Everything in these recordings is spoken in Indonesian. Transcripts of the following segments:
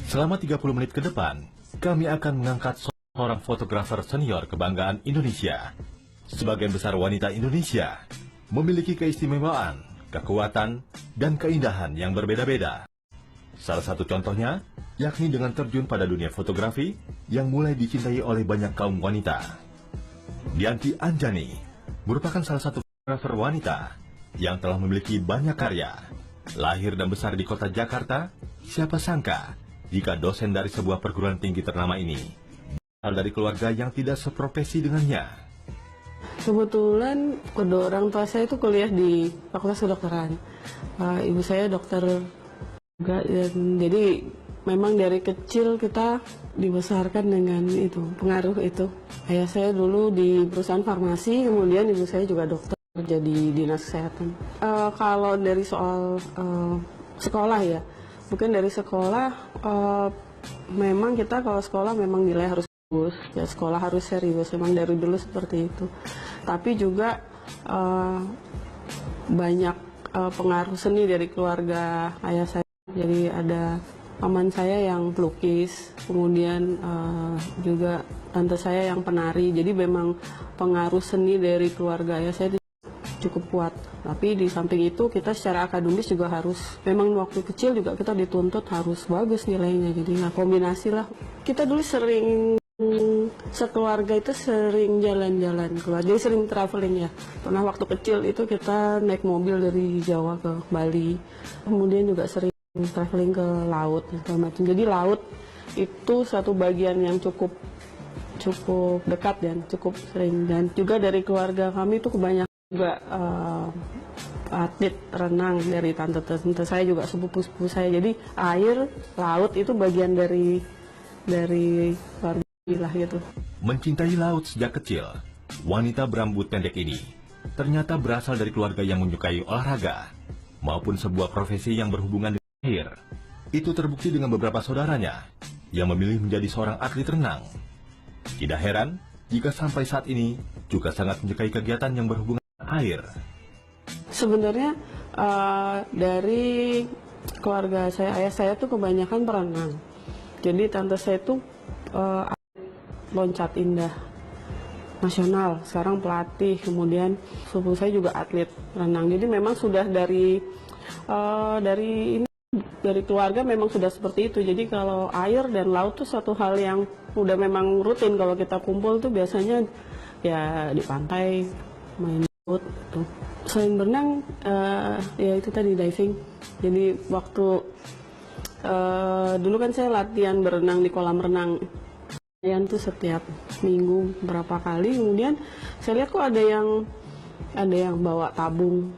Selama 30 menit ke depan, kami akan mengangkat seorang fotografer senior kebanggaan Indonesia. Sebagian besar wanita Indonesia memiliki keistimewaan, kekuatan, dan keindahan yang berbeda-beda. Salah satu contohnya, yakni dengan terjun pada dunia fotografi yang mulai dicintai oleh banyak kaum wanita. Dianti Anjani merupakan salah satu fotografer wanita yang telah memiliki banyak karya. Lahir dan besar di kota Jakarta, siapa sangka jika dosen dari sebuah perguruan tinggi ternama ini berasal dari keluarga yang tidak seprofesi dengannya. Kebetulan kedua orang tua saya itu kuliah di Fakultas Kedokteran. Ibu saya dokter juga, jadi memang dari kecil kita dibesarkan dengan itu, pengaruh itu. Ayah saya dulu di perusahaan farmasi, kemudian ibu saya juga dokter, jadi dinas kesehatan. Kalau dari soal sekolah ya, mungkin dari sekolah memang kita kalau sekolah memang nilai harus bagus, ya sekolah harus serius, memang dari dulu seperti itu. Tapi juga banyak pengaruh seni dari keluarga ayah saya. Jadi ada paman saya yang pelukis, kemudian juga tante saya yang penari. Jadi memang pengaruh seni dari keluarga ayah saya cukup kuat. Tapi di samping itu kita secara akademis juga harus, memang waktu kecil juga kita dituntut harus bagus nilainya. Jadi kombinasi lah. Kita dulu sering sekeluarga itu sering jalan-jalan keluar, jadi sering traveling ya. Pernah waktu kecil itu kita naik mobil dari Jawa ke Bali, kemudian juga sering traveling ke laut segala macam. Jadi laut itu satu bagian yang cukup dekat dan cukup sering. Dan juga dari keluarga kami itu kebanyakan juga atlet renang, dari tante-tante saya juga sepupu-sepupu saya. Jadi air, laut itu bagian dari keluarga lah gitu. Mencintai laut sejak kecil, wanita berambut pendek ini ternyata berasal dari keluarga yang menyukai olahraga maupun sebuah profesi yang berhubungan dengan air. Itu terbukti dengan beberapa saudaranya yang memilih menjadi seorang atlet renang. Tidak heran jika sampai saat ini juga sangat menyukai kegiatan yang berhubungan dengan air. Sebenarnya dari keluarga saya, ayah saya tuh kebanyakan perenang. Jadi tante saya tuh loncat indah nasional, sekarang pelatih, kemudian sepupu saya juga atlet renang. Jadi memang sudah dari keluarga memang sudah seperti itu. Jadi kalau air dan laut tuh satu hal yang udah memang rutin. Kalau kita kumpul tuh biasanya ya di pantai main laut tuh. Selain berenang ya itu tadi diving. Jadi waktu dulu kan saya latihan berenang di kolam renang. Tuh setiap minggu berapa kali, kemudian saya lihat kok ada yang bawa tabung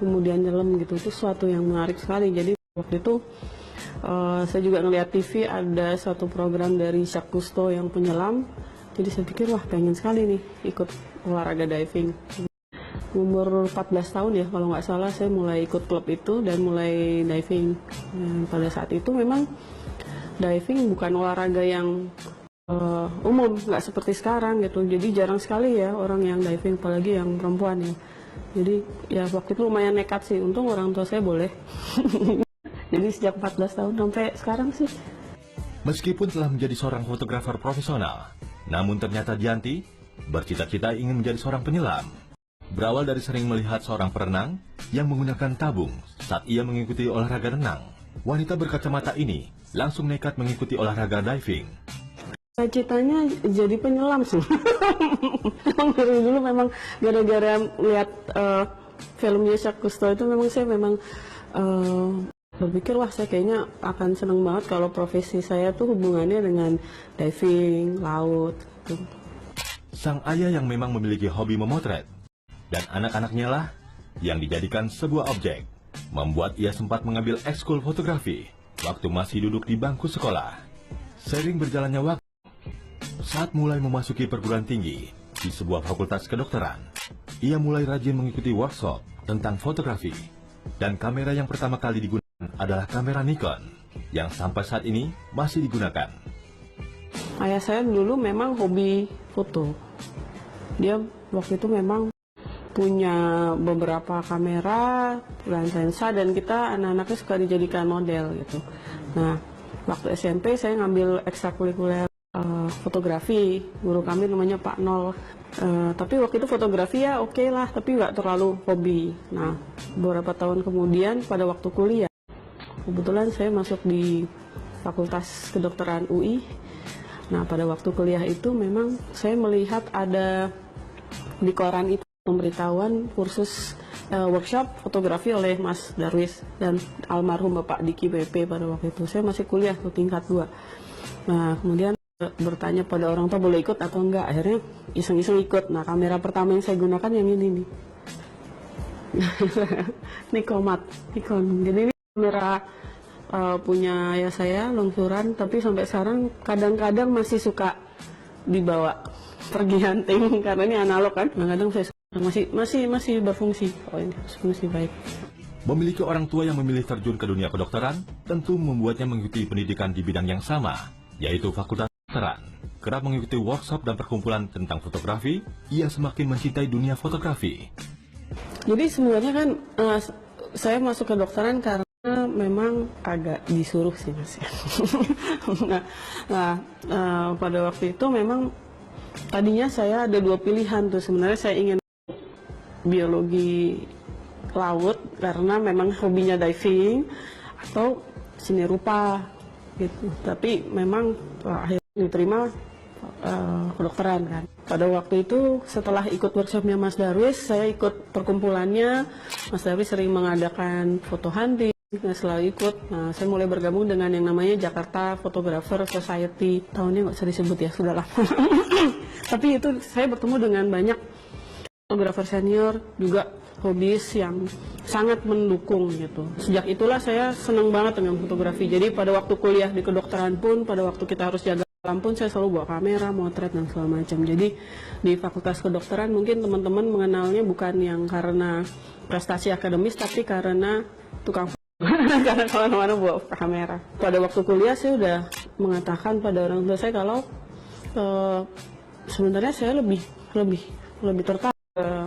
kemudian nyelam gitu. Itu suatu yang menarik sekali. Jadi waktu itu saya juga ngeliat TV ada satu program dari Jacques Cousteau yang penyelam. Jadi saya pikir wah pengen sekali nih ikut olahraga diving. Umur 14 tahun ya kalau nggak salah saya mulai ikut klub itu dan mulai diving. Dan pada saat itu memang diving bukan olahraga yang umum, nggak seperti sekarang gitu. Jadi jarang sekali ya orang yang diving, apalagi yang perempuan ya. Jadi ya waktu itu lumayan nekat sih, untung orang tua saya boleh. Jadi sejak 14 tahun sampai sekarang sih. Meskipun telah menjadi seorang fotografer profesional, namun ternyata Dianti bercita-cita ingin menjadi seorang penyelam. Berawal dari sering melihat seorang perenang yang menggunakan tabung saat ia mengikuti olahraga renang, wanita berkacamata ini langsung nekat mengikuti olahraga diving. Cita-citanya jadi penyelam sih. Memang dari dulu memang gara-gara lihat filmnya Jacques Cousteau itu memang saya berpikir wah saya kayaknya akan seneng banget kalau profesi saya tuh hubungannya dengan diving, laut gitu. Sang ayah yang memang memiliki hobi memotret dan anak-anaknya lah yang dijadikan sebuah objek membuat ia sempat mengambil ekskul fotografi waktu masih duduk di bangku sekolah. Seiring berjalannya waktu, saat mulai memasuki perguruan tinggi di sebuah fakultas kedokteran, ia mulai rajin mengikuti workshop tentang fotografi. Dan kamera yang pertama kali digunakan adalah kamera Nikon, yang sampai saat ini masih digunakan. Ayah saya dulu memang hobi foto. Dia waktu itu memang punya beberapa kamera dan lensa, dan kita anak-anaknya suka dijadikan model gitu. Nah, Waktu SMP saya ngambil ekstrakurikuler fotografi, guru kami namanya Pak Nol. Tapi waktu itu fotografi ya oke lah, tapi nggak terlalu hobi. Nah, beberapa tahun kemudian pada waktu kuliah, kebetulan saya masuk di Fakultas Kedokteran UI. Nah, pada waktu kuliah itu memang saya melihat ada di koran itu pemberitahuan kursus workshop fotografi oleh Mas Darwis dan almarhum Bapak Diki BP pada waktu itu. Saya masih kuliah tuh tingkat 2. Nah, kemudian bertanya pada orang tua boleh ikut atau enggak. Akhirnya iseng-iseng ikut. Nah, kamera pertama yang saya gunakan yang ini nih. Nikon. Jadi ini kamera punya ayah saya, longsuran, tapi sampai sekarang kadang-kadang masih suka dibawa pergi hunting karena ini analog kan. Kadang-kadang saya masih berfungsi. Oh, ini fungsi baik. Memiliki orang tua yang memilih terjun ke dunia kedokteran tentu membuatnya mengikuti pendidikan di bidang yang sama, yaitu Fakultas Kedokteran. Kerap mengikuti workshop dan perkumpulan tentang fotografi, ia semakin mencintai dunia fotografi. Jadi sebenarnya kan saya masuk ke kedokteran karena memang agak disuruh sih Mas. Pada waktu itu memang tadinya saya ada 2 pilihan tuh. Sebenarnya saya ingin biologi laut karena memang hobinya diving, atau seni rupa gitu. Tapi memang akhirnya diterima kedokteran kan. Pada waktu itu setelah ikut workshopnya Mas Darwis, saya ikut perkumpulannya. Mas Darwis sering mengadakan foto hunting, saya selalu ikut. Nah, saya mulai bergabung dengan yang namanya Jakarta Photographer Society. Tahunnya nggak usah disebut ya, sudah lama. Tapi itu saya bertemu dengan banyak fotografer senior, juga hobis yang sangat mendukung gitu. Sejak itulah saya senang banget dengan fotografi. Jadi pada waktu kuliah di kedokteran pun, pada waktu kita harus jaga alam pun, saya selalu bawa kamera, motret, dan segala macam. Jadi di Fakultas Kedokteran mungkin teman-teman mengenalnya bukan yang karena prestasi akademis, tapi karena tukang karena kemana-mana bawa kamera. Pada waktu kuliah saya udah mengatakan pada orang tua saya kalau sebenarnya saya lebih tertarik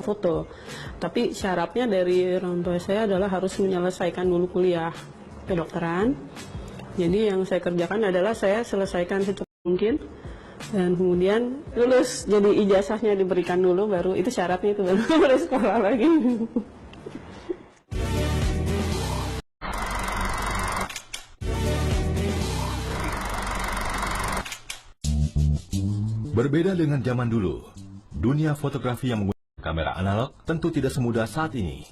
foto, tapi syaratnya dari orang tua saya adalah harus menyelesaikan dulu kuliah kedokteran. Jadi yang saya kerjakan adalah saya selesaikan secepat mungkin dan kemudian lulus, jadi ijazahnya diberikan dulu, baru itu syaratnya, itu baru boleh sekolah lagi. Berbeda dengan zaman dulu, dunia fotografi yang menggunakan kamera analog tentu tidak semudah saat ini.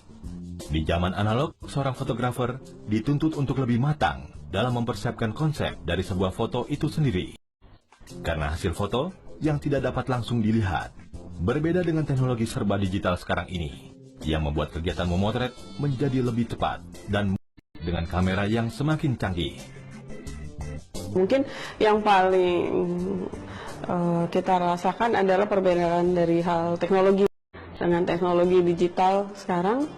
Di zaman analog, seorang fotografer dituntut untuk lebih matang dalam mempersiapkan konsep dari sebuah foto itu sendiri. Karena hasil foto yang tidak dapat langsung dilihat, berbeda dengan teknologi serba digital sekarang ini, yang membuat kegiatan memotret menjadi lebih tepat dan dengan kamera yang semakin canggih. Mungkin yang paling kita rasakan adalah perbedaan dari hal teknologi. Dengan teknologi digital sekarang,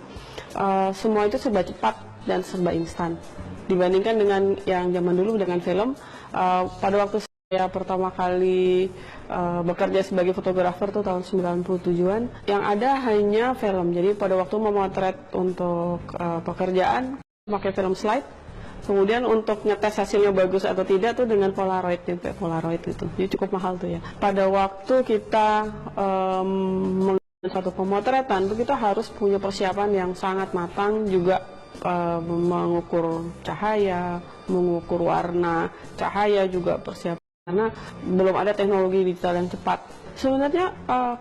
semua itu serba cepat dan serba instan. Dibandingkan dengan yang zaman dulu dengan film, pada waktu saya pertama kali bekerja sebagai fotografer tuh tahun 97-an, yang ada hanya film. Jadi pada waktu memotret untuk pekerjaan, pakai film slide. Kemudian untuk ngetes hasilnya bagus atau tidak tuh dengan Polaroid, nyampe Polaroid itu. Jadi cukup mahal tuh ya. Pada waktu kita satu pemotretan itu kita harus punya persiapan yang sangat matang, juga mengukur cahaya, mengukur warna cahaya, juga persiapan karena belum ada teknologi digital yang cepat. Sebenarnya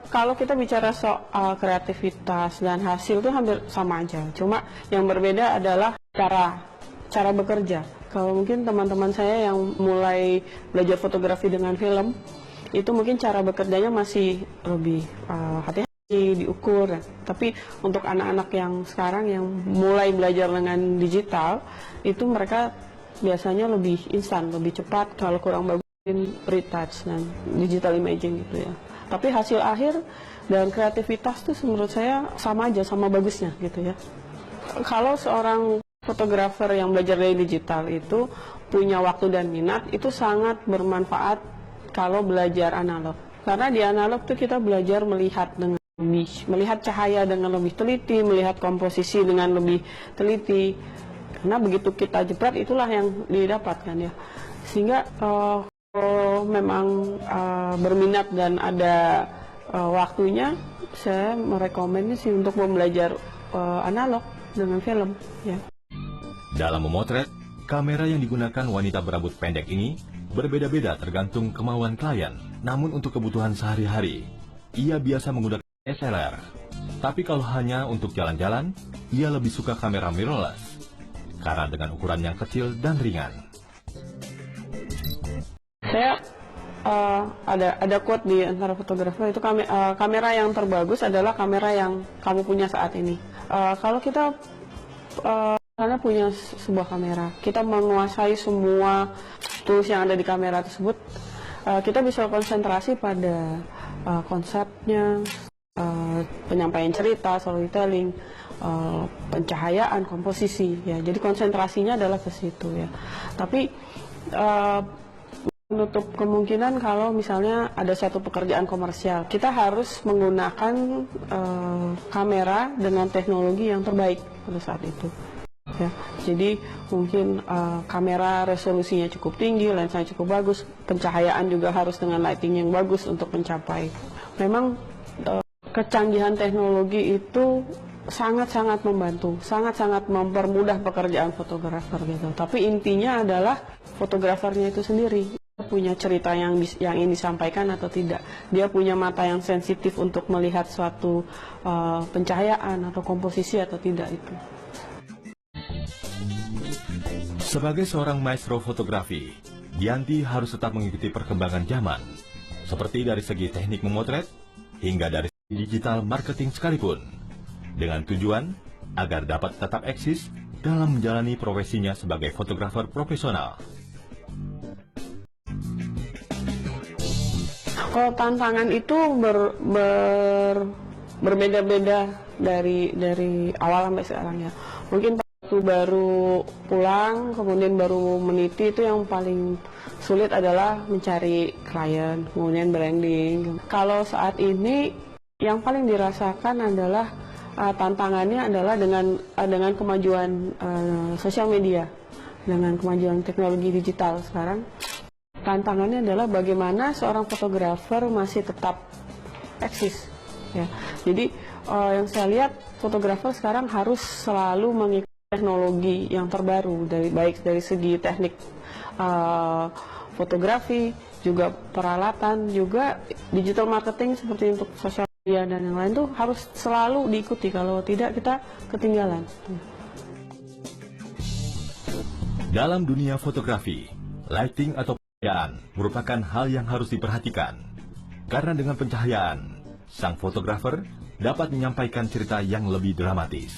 kalau kita bicara soal kreativitas dan hasil itu hampir sama aja, cuma yang berbeda adalah cara bekerja. Kalau mungkin teman-teman saya yang mulai belajar fotografi dengan film, itu mungkin cara bekerjanya masih lebih hati-hati, diukur. Tapi untuk anak-anak yang sekarang yang mulai belajar dengan digital, itu mereka biasanya lebih instan, lebih cepat. Kalau kurang bagus, retouch dan digital imaging gitu ya. Tapi hasil akhir dan kreativitas tuh menurut saya sama aja, sama bagusnya gitu ya. Kalau seorang fotografer yang belajar dari digital itu punya waktu dan minat, itu sangat bermanfaat kalau belajar analog. Karena di analog tuh kita belajar melihat cahaya dengan lebih teliti, melihat komposisi dengan lebih teliti. Karena begitu kita jepret, itulah yang didapatkan ya. Sehingga kalau memang berminat dan ada waktunya, saya merekomendasi untuk belajar analog dengan film. Ya. Dalam memotret, kamera yang digunakan wanita berambut pendek ini berbeda-beda tergantung kemauan klien. Namun untuk kebutuhan sehari-hari, ia biasa menggunakan SLR. Tapi kalau hanya untuk jalan-jalan, ia lebih suka kamera mirrorless karena dengan ukuran yang kecil dan ringan. Saya ada quote di antara fotografer itu, kamera yang terbagus adalah kamera yang kamu punya saat ini. Kalau kita karena punya sebuah kamera, kita menguasai semua tools yang ada di kamera tersebut, kita bisa konsentrasi pada konsepnya, penyampaian cerita, storytelling, pencahayaan, komposisi. Ya, jadi konsentrasinya adalah ke situ ya. Tapi menutup kemungkinan kalau misalnya ada satu pekerjaan komersial, kita harus menggunakan kamera dengan teknologi yang terbaik pada saat itu. Ya, jadi mungkin kamera resolusinya cukup tinggi, lensanya cukup bagus, pencahayaan juga harus dengan lighting yang bagus untuk mencapai. Memang kecanggihan teknologi itu sangat-sangat membantu, sangat-sangat mempermudah pekerjaan fotografer gitu. Tapi intinya adalah fotografernya itu sendiri punya cerita yang ingin disampaikan atau tidak. Dia punya mata yang sensitif untuk melihat suatu pencahayaan atau komposisi atau tidak itu. Sebagai seorang maestro fotografi, Dianti harus tetap mengikuti perkembangan zaman, seperti dari segi teknik memotret hingga dari segi digital marketing sekalipun, dengan tujuan agar dapat tetap eksis dalam menjalani profesinya sebagai fotografer profesional. Kalau tantangan itu berbeda-beda dari awal sampai sekarang ya. Mungkin waktu baru pulang, kemudian baru meniti, itu yang paling sulit adalah mencari klien, kemudian branding. Kalau saat ini yang paling dirasakan adalah tantangannya adalah dengan kemajuan sosial media, dengan kemajuan teknologi digital sekarang. Tantangannya adalah bagaimana seorang fotografer masih tetap eksis. Ya. Jadi yang saya lihat, fotografer sekarang harus selalu mengikuti teknologi yang terbaru, baik dari segi teknik fotografi, juga peralatan, juga digital marketing seperti untuk sosial media dan yang lain tuh harus selalu diikuti. Kalau tidak, kita ketinggalan. Dalam dunia fotografi, lighting atau pencahayaan merupakan hal yang harus diperhatikan. Karena dengan pencahayaan, sang fotografer dapat menyampaikan cerita yang lebih dramatis.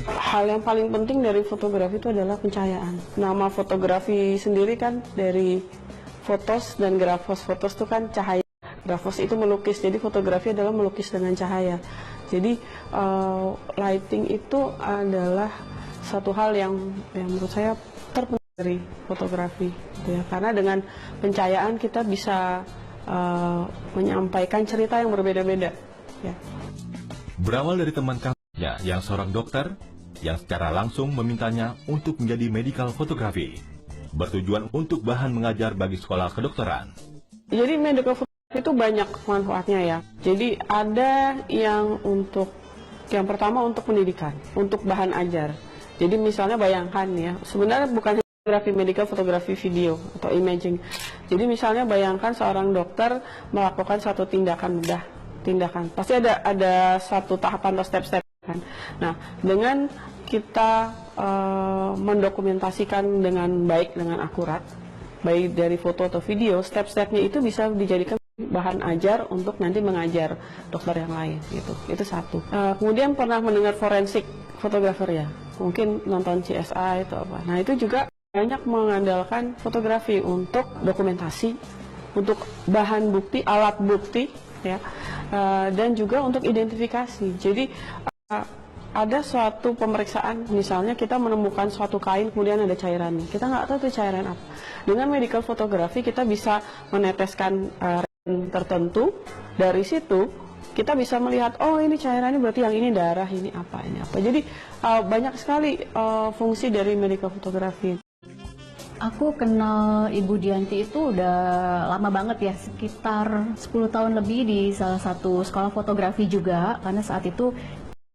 Hal yang paling penting dari fotografi itu adalah pencahayaan. Nama fotografi sendiri kan dari fotos dan grafos. Fotos itu kan cahaya, grafos itu melukis. Jadi fotografi adalah melukis dengan cahaya. Jadi lighting itu adalah satu hal yang menurut saya terpenting dari fotografi. Gitu ya. Karena dengan pencahayaan kita bisa menyampaikan cerita yang berbeda-beda. Ya. Berawal dari teman kamu yang seorang dokter, yang secara langsung memintanya untuk menjadi medical photography, bertujuan untuk bahan mengajar bagi sekolah kedokteran. Jadi medical photography itu banyak manfaatnya ya. Jadi ada yang pertama untuk pendidikan, untuk bahan ajar. Jadi misalnya bayangkan ya, sebenarnya bukan fotografi medical, fotografi video atau imaging. Jadi misalnya bayangkan seorang dokter melakukan satu tindakan bedah, pasti ada satu tahapan atau step-step kan. Nah, dengan kita mendokumentasikan dengan baik, dengan akurat, baik dari foto atau video, step-stepnya itu bisa dijadikan bahan ajar untuk nanti mengajar dokter yang lain gitu. Itu satu. Kemudian pernah mendengar forensik fotografer ya, mungkin nonton CSI atau apa. Nah itu juga banyak mengandalkan fotografi untuk dokumentasi, untuk bahan bukti, alat bukti ya, dan juga untuk identifikasi. Jadi ada suatu pemeriksaan, misalnya kita menemukan suatu kain kemudian ada cairannya, kita nggak tahu itu cairan apa. Dengan medical fotografi kita bisa meneteskan tertentu, dari situ kita bisa melihat, oh ini cairannya berarti yang ini darah, ini apa. Jadi banyak sekali fungsi dari medical fotografi. Aku kenal Ibu Dianti itu udah lama banget ya, sekitar 10 tahun lebih di salah satu sekolah fotografi juga, karena saat itu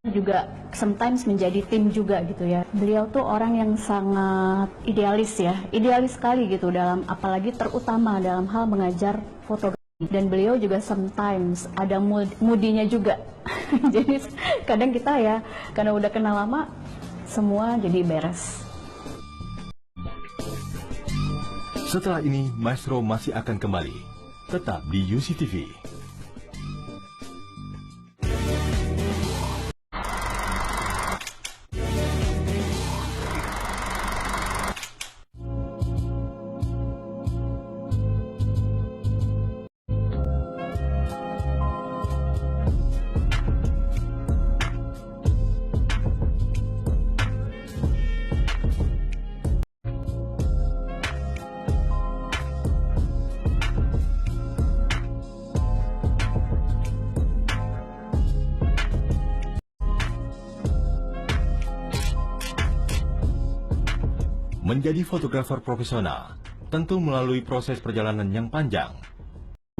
juga sometimes menjadi tim juga gitu ya. Beliau tuh orang yang sangat idealis ya, idealis sekali gitu dalam, apalagi terutama dalam hal mengajar fotografi. Dan beliau juga sometimes ada moodinya juga. Jadi kadang kita ya, karena udah kenal lama, semua jadi beres. Setelah ini, Maestro masih akan kembali. Tetap di UCTV. Menjadi fotografer profesional tentu melalui proses perjalanan yang panjang,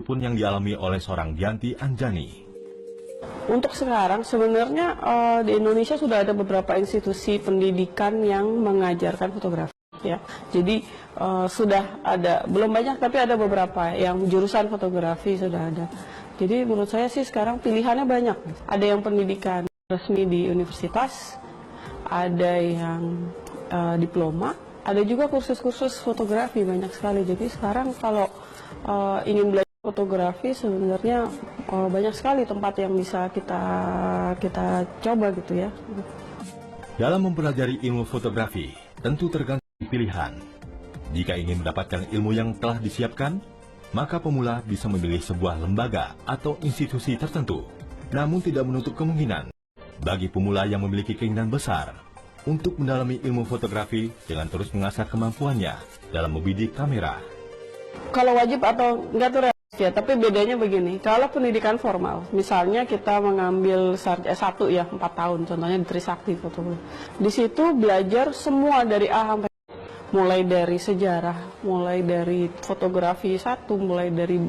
pun yang dialami oleh seorang Dianti Anjani. Untuk sekarang sebenarnya di Indonesia sudah ada beberapa institusi pendidikan yang mengajarkan fotografi ya. Jadi sudah ada, belum banyak tapi ada beberapa yang jurusan fotografi sudah ada. Jadi menurut saya sih sekarang pilihannya banyak. Ada yang pendidikan resmi di universitas, ada yang diploma, ada juga kursus-kursus fotografi banyak sekali. Jadi sekarang kalau ingin belajar fotografi sebenarnya banyak sekali tempat yang bisa kita coba gitu ya. Dalam mempelajari ilmu fotografi, tentu tergantung pilihan. Jika ingin mendapatkan ilmu yang telah disiapkan, maka pemula bisa memilih sebuah lembaga atau institusi tertentu. Namun tidak menutup kemungkinan bagi pemula yang memiliki keinginan besar untuk mendalami ilmu fotografi dengan terus mengasah kemampuannya dalam membidik kamera. Kalau wajib atau enggak tuh ya, tapi bedanya begini. Kalau pendidikan formal, misalnya kita mengambil S1 ya, 4 tahun, contohnya di Trisakti fotografi. Di situ belajar semua dari A sampai Z. Mulai dari sejarah, mulai dari fotografi satu, mulai dari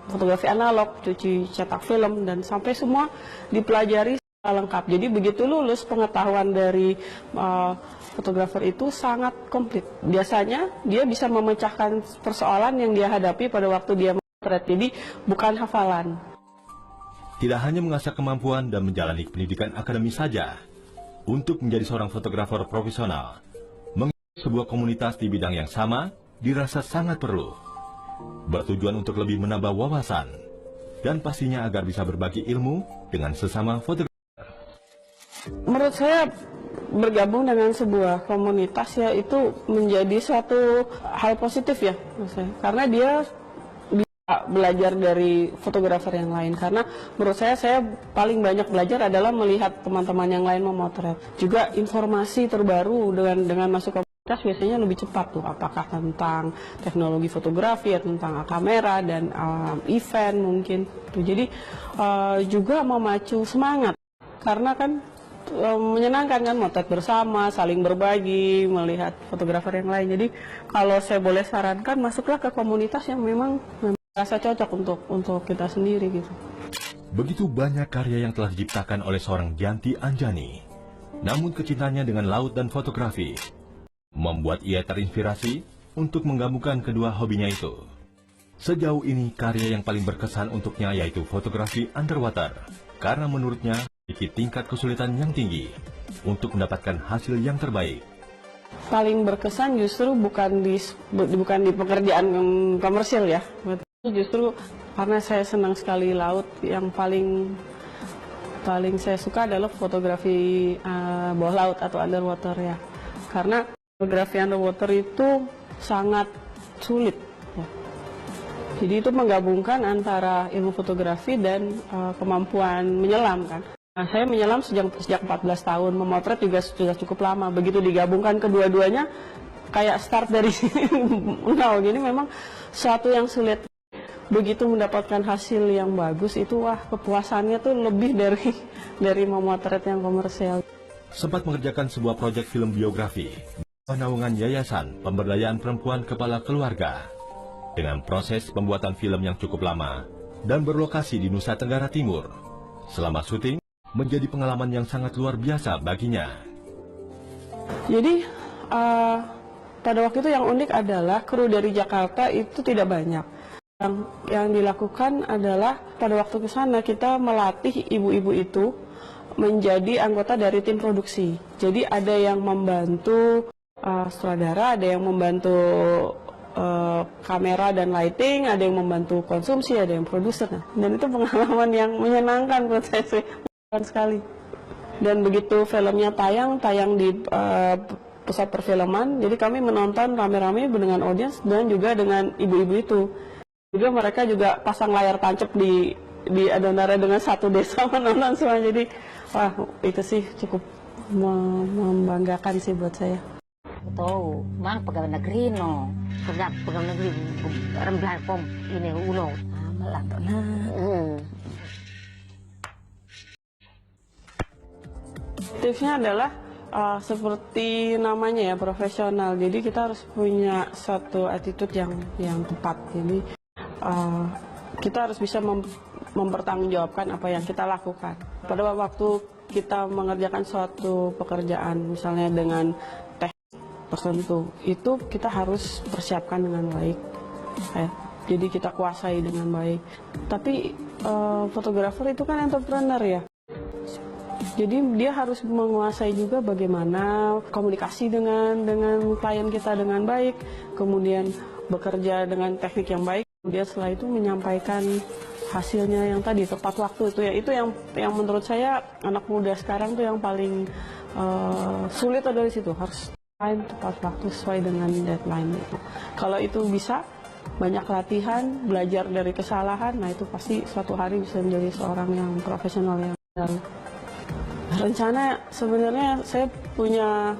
fotografi analog, cuci cetak film, dan sampai semua dipelajari lengkap. Jadi begitu lulus, pengetahuan dari fotografer itu sangat komplit. Biasanya dia bisa memecahkan persoalan yang dia hadapi pada waktu dia memotret. Jadi bukan hafalan. Tidak hanya mengasah kemampuan dan menjalani pendidikan akademis saja, untuk menjadi seorang fotografer profesional, mengikuti sebuah komunitas di bidang yang sama dirasa sangat perlu. Bertujuan untuk lebih menambah wawasan, dan pastinya agar bisa berbagi ilmu dengan sesama fotografer. Menurut saya bergabung dengan sebuah komunitas ya itu menjadi suatu hal positif ya, karena dia bisa belajar dari fotografer yang lain. Karena menurut saya paling banyak belajar adalah melihat teman-teman yang lain memotret. Juga informasi terbaru dengan masuk komunitas biasanya lebih cepat tuh, apakah tentang teknologi fotografi, tentang kamera dan event mungkin. Jadi juga memacu semangat karena kan menyenangkan kan, motret bersama, saling berbagi, melihat fotografer yang lain. Jadi kalau saya boleh sarankan, masuklah ke komunitas yang memang merasa cocok untuk kita sendiri gitu. Begitu banyak karya yang telah diciptakan oleh seorang Dianti Anjani. Namun kecintanya dengan laut dan fotografi membuat ia terinspirasi untuk menggabungkan kedua hobinya itu. Sejauh ini karya yang paling berkesan untuknya yaitu fotografi underwater, karena menurutnya memiliki tingkat kesulitan yang tinggi untuk mendapatkan hasil yang terbaik. Paling berkesan justru bukan di pekerjaan komersil ya. Justru karena saya senang sekali laut, yang paling saya suka adalah fotografi bawah laut atau underwater ya. Karena fotografi underwater itu sangat sulit. Ya. Jadi itu menggabungkan antara ilmu fotografi dan kemampuan menyelam kan. Nah, saya menyelam sejak 14 tahun, memotret juga sudah cukup lama. Begitu digabungkan kedua-duanya, kayak start dari nol. Jadi memang suatu yang sulit. begitu mendapatkan hasil yang bagus itu wah kepuasannya tuh lebih dari memotret yang komersial. Sempat mengerjakan sebuah proyek film biografi naungan Yayasan Pemberdayaan Perempuan Kepala Keluarga dengan proses pembuatan film yang cukup lama dan berlokasi di Nusa Tenggara Timur. Selama syuting menjadi pengalaman yang sangat luar biasa baginya. Jadi pada waktu itu yang unik adalah kru dari Jakarta itu tidak banyak. Yang dilakukan adalah pada waktu ke sana kita melatih ibu-ibu itu menjadi anggota dari tim produksi. Jadi ada yang membantu sutradara, ada yang membantu kamera dan lighting, ada yang membantu konsumsi, ada yang produser. Dan itu pengalaman yang menyenangkan buat saya sih, menyenangkan sekali. Dan begitu filmnya tayang di pusat perfilman, jadi kami menonton rame-rame dengan audiens dan juga dengan ibu-ibu itu. Juga mereka juga pasang layar tancap di Adonara dengan satu desa menonton semua. Jadi wah itu sih cukup membanggakan sih buat saya. Tahu, mang pegawai negeri no, kerja pegawai negeri rembelah pom ini ulo. Malah Tipsnya adalah seperti namanya ya profesional. Jadi kita harus punya satu attitude yang tepat. Jadi kita harus bisa mempertanggungjawabkan apa yang kita lakukan. Pada waktu kita mengerjakan suatu pekerjaan, misalnya dengan teknik tertentu, itu kita harus persiapkan dengan baik. Jadi kita kuasai dengan baik. Tapi fotografer itu kan entrepreneur ya. Jadi dia harus menguasai juga bagaimana komunikasi dengan klien kita dengan baik, kemudian bekerja dengan teknik yang baik. Dia setelah itu menyampaikan hasilnya yang tadi tepat waktu itu ya. Itu yang menurut saya anak muda sekarang tuh yang paling sulit ada di situ, harus tepat waktu sesuai dengan deadline itu. Kalau itu bisa, banyak latihan, belajar dari kesalahan, nah itu pasti suatu hari bisa menjadi seorang yang profesional yang baik. Rencana sebenarnya saya punya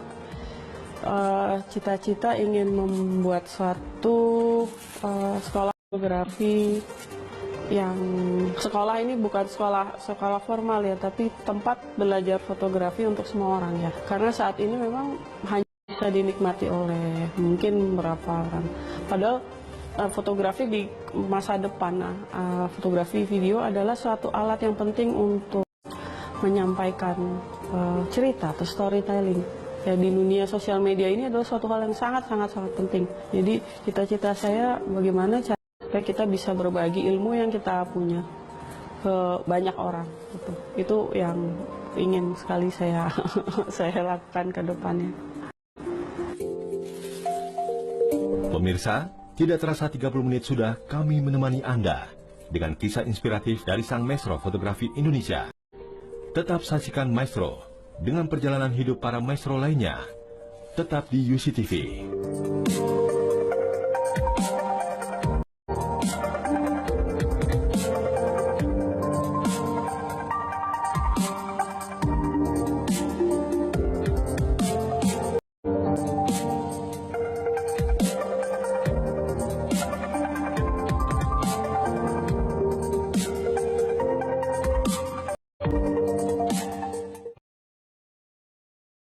cita-cita ingin membuat suatu sekolah fotografi yang sekolah ini bukan sekolah formal ya, tapi tempat belajar fotografi untuk semua orang ya. Karena saat ini memang hanya bisa dinikmati oleh mungkin beberapa orang. Padahal fotografi di masa depan, fotografi video adalah suatu alat yang penting untuk menyampaikan cerita atau storytelling. Ya, di dunia sosial media ini adalah suatu hal yang sangat penting. Jadi cita-cita saya bagaimana cara supaya kita bisa berbagi ilmu yang kita punya ke banyak orang. Itu yang ingin sekali saya lakukan ke depannya. Pemirsa, tidak terasa 30 menit sudah kami menemani Anda dengan kisah inspiratif dari sang maestro fotografi Indonesia. Tetap saksikan Maestro dengan perjalanan hidup para maestro lainnya. Tetap di UCTV.